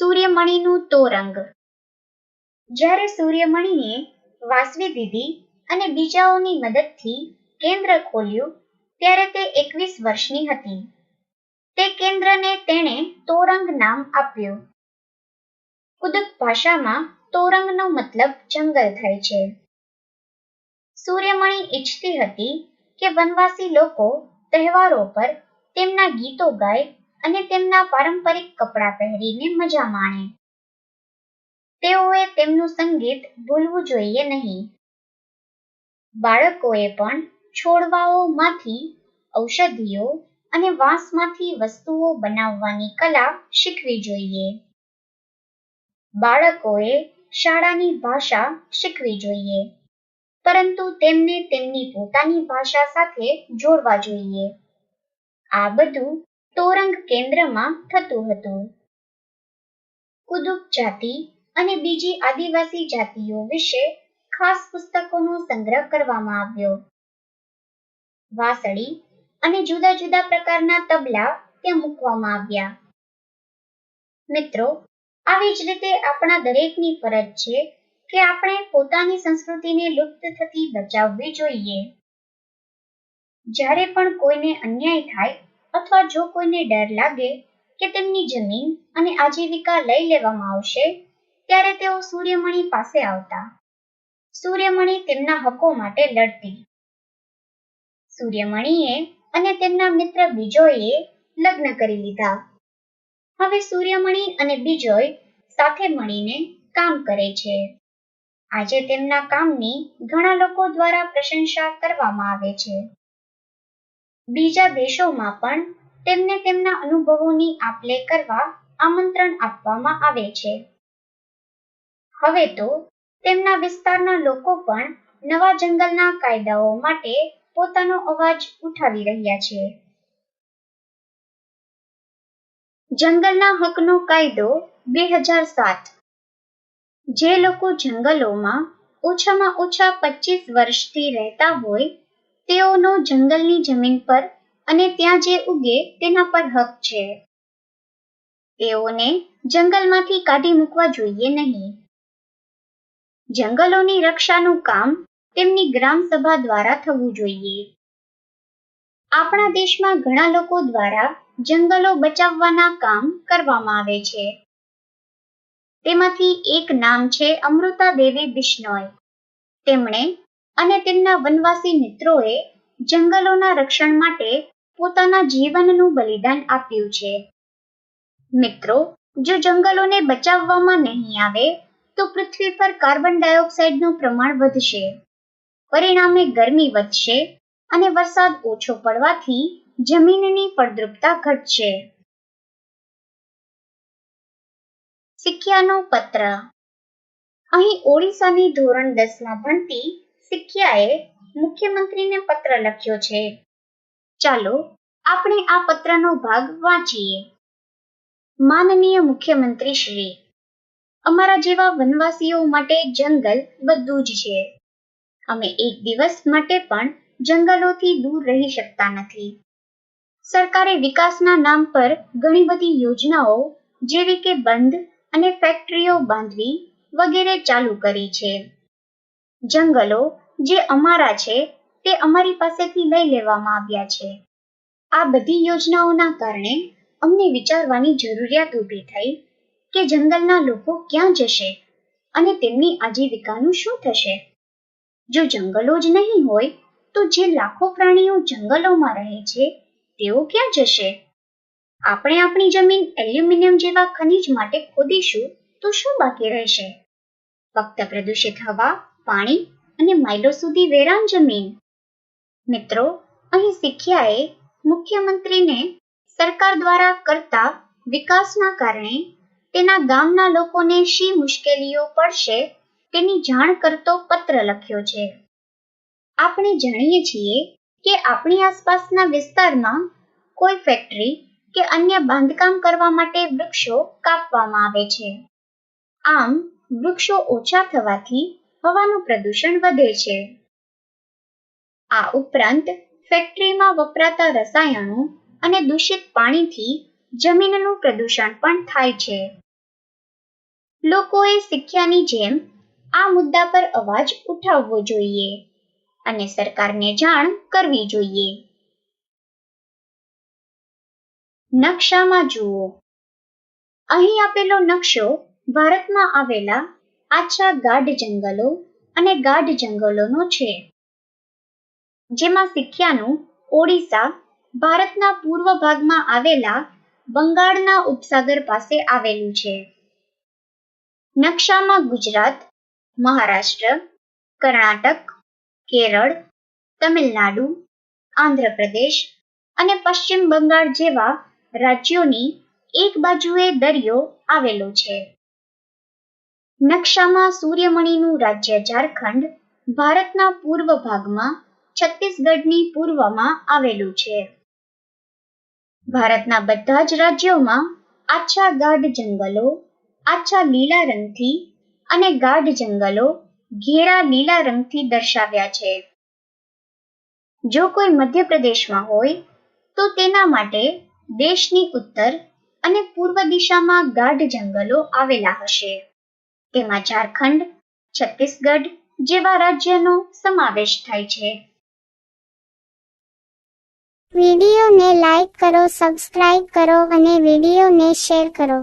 સૂર્યમણીનું તોરંગ. જ્યારે સૂર્યમણીએ વાસવી દીધી અને બીજાઓની મદદથી કેન્દ્ર ખોલ્યું ત્યારે તે 21 વર્ષની હતી. તે કેન્દ્રને તેણે તોરંગ નામ આપ્યું. કુદુક ભાષામાં તોરંગનો મતલબ જંગલ થાય છે. સૂર્યમણી ઈચ્છતી હતી કે વનવાસી લોકો તહેવારો પર તેમના ગીતો ગાય અને તેમના પારંપરિક કપડાં પહેરીને મજા માણે. તેઓએ તેમનું સંગીત ભૂલવું જોઈએ નહીં. બાળકોએ પણ છોડવાઓમાંથી ઔષધિઓ અને વાંસમાંથી વસ્તુઓ બનાવવાની કલા શીખવી જોઈએ. બાળકોએ શાળાની ભાષા શીખવી જોઈએ, પરંતુ તેમને તેમની પોતાની ભાષા સાથે જોડવા જોઈએ. આ બધું તોરંગ કેન્દ્રમાં થતું હતું. કુદુક જાતિ અને બીજી આદિવાસી જાતિઓ વિશે ખાસ પુસ્તકોનો સંગ્રહ કરવામાં આવ્યો. વાંસળી અને જુદા જુદા પ્રકારના તબલા ત્યાં મૂકવામાં આવ્યા. મિત્રો, આવી જ રીતે આપણા દરેકની ફરજ છે કે આપણે પોતાની સંસ્કૃતિને લુપ્ત થતી બચાવવી જોઈએ. જ્યારે પણ કોઈને અન્યાય થાય અથવા જો કોઈને ડર લાગે કે તેમની જમીન અને આજીવિકા લઈ લેવામાં આવશે, ત્યારે તેઓ સૂર્યમણી પાસે આવતા. સૂર્યમણી તેમના હકો માટે લડતી. સૂર્યમણીએ અને તેમના મિત્ર બિજોયે લગ્ન કરી લીધા. હવે સૂર્યમણી અને બિજોય સાથે મળીને કામ કરે છે. આજે તેમના કામની ઘણા લોકો દ્વારા પ્રશંસા કરવામાં આવે છે. બીજા દેશોમાં પણ તેમને તેમના અનુભવોની આપ-લે કરવા આમંત્રણ આપવામાં આવે છે. હવે તો તેમના વિસ્તારના લોકો પણ નવા જંગલના કાયદાઓ માટે પોતાનો અવાજ ઉઠાવી રહ્યા છે. જંગલના હકનો કાયદો 2007. જે લોકો જંગલોમાં ઓછામાં ઓછા 25 વર્ષથી રહેતા હોય તેઓનો જંગલની જમીન પર અને ત્યાં જે ઉગે તેના પર હક છે. તેઓને જંગલમાંથી કાઢી મૂકવા જોઈએ નહીં. જંગલોની રક્ષાનું કામ તેમની ગ્રામ સભા દ્વારા થવું જોઈએ. આપણા દેશમાં ઘણા લોકો દ્વારા જંગલો બચાવવાના કામ કરવામાં આવે છે. તેમાંથી એક નામ છે અમૃતા દેવી બિશ્નોઈ. તેમણે અને તેમના વનવાસી મિત્રોએ જંગલોના રક્ષણ માટે પોતાના જીવનનું બલિદાન આપ્યું છે. મિત્રો, જો જંગલોને બચાવવામાં નહીં આવે તો પૃથ્વી પર કાર્બન ડાયોક્સાઇડનું પ્રમાણ વધશે. પરિણામે ગરમી વધશે અને વરસાદ ઓછો પડવાથી જમીનની ફળદ્રુપતા ઘટશે. સિક્યાનો પત્ર. અહીં ઓડિશાની ધોરણ 10માં ભણતી સિક્યાએ મુખ્યમંત્રીને પત્ર લખ્યો છે. ચાલો આપણે આ પત્રનો ભાગ વાંચીએ. માનનીય મુખ્યમંત્રી શ્રી, અમારા જેવા વનવાસીઓ માટે જંગલ બધું જ છે. અમે એક દિવસ માટે પણ જંગલોથી દૂર રહી શકતા નથી. સરકારે વિકાસના નામ પર ઘણી બધી યોજનાઓ જેવી કે બંધ અને ફેક્ટરીઓ બાંધવી વગેરે ચાલુ કરી છે. જંગલો જે અમારા છે તે અમારી પાસેથી લઈ લેવામાં આવ્યા છે. આ બધી યોજનાઓના કારણે અમને વિચારવાની જરૂરિયાત ઊભી થઈ કે જંગલના લોકો ક્યાં જશે અને તેમની આજીવિકાનું શું થશે. જો જંગલો જ નહીં હોય તો જે લાખો પ્રાણીઓ જંગલોમાં રહે છે તેઓ ક્યાં જશે? આપણે આપણી જમીન એલ્યુમિનિયમ જેવા ખનિજ માટે ખોદીશું તો શું બાકી રહેશે? ફક્ત પ્રદૂષિત હવા, પાણી અને માઇલો સુધી વેરાન જમીન. મિત્રો, અહીં સિક્યાએ મુખ્યમંત્રીને સરકાર દ્વારા કરતા વિકાસના કારણે તેના ગામના લોકોને શી મુશ્કેલીઓ પડશે તેની જાણ કરતો પત્ર લખ્યો છે. આપણે જાણીએ છીએ કે આપણી આસપાસના વિસ્તારમાં કોઈ ફેક્ટરી કે અન્ય બાંધકામ કરવા માટે વૃક્ષો કાપવામાં આવે છે. આમ વૃક્ષો ઓછા થવાથી હવાનું પ્રદૂષણ વધે છે. આ ઉપરાંત ફેક્ટરીમાં વપરાતા રસાયણો અને દૂષિત પાણીથી જમીનનું પ્રદૂષણ પણ થાય છે. લોકોએ શીખ્યાની જેમ આ મુદ્દા પર અવાજ ઉઠાવવો જોઈએ અને સરકારને જાણ કરવી જોઈએ. નકશામાં જુઓ. અહીં આપેલો નકશો ભારતમાં આવેલા આછા ગાઢ જંગલો અને ગાઢ જંગલોનો છે, જેમાં શીખ્યાનું ઓડિશા ભારતના પૂર્વ ભાગમાં આવેલા બંગાળના ઉપસાગર પાસે આવેલું છે. નકશામાં ગુજરાત, મહારાષ્ટ્ર, કર્ણાટક, કેરળ, તમિલનાડુ, આંધ્રપ્રદેશ અને પશ્ચિમ બંગાળ જેવા રાજ્યોની એક બાજુએ દરિયો આવેલો છે. નકશામાં સૂર્યમણીનું રાજ્ય ઝારખંડ ભારતના પૂર્વ ભાગમાં છત્તીસગઢની પૂર્વમાં આવેલું છે. ભારતના બધા જ રાજ્યોમાં આછા ગાઢ જંગલો આછા લીલા રંગથી અને ગાઢ જંગલો ઘેરા લીલા રંગથી દર્શાવ્યા છે. જો કોઈ મધ્યપ્રદેશમાં હોય તો તેના માટે દેશની ઉત્તર અને પૂર્વ દિશામાં ગાઢ જંગલો આવેલા હશે. તેમાં ઝારખંડ, છત્તીસગઢ જેવા રાજ્યનો સમાવેશ થાય છે. વિડીયોને લાઈક કરો, સબસ્ક્રાઇબ કરો અને વિડીયોને શેર કરો.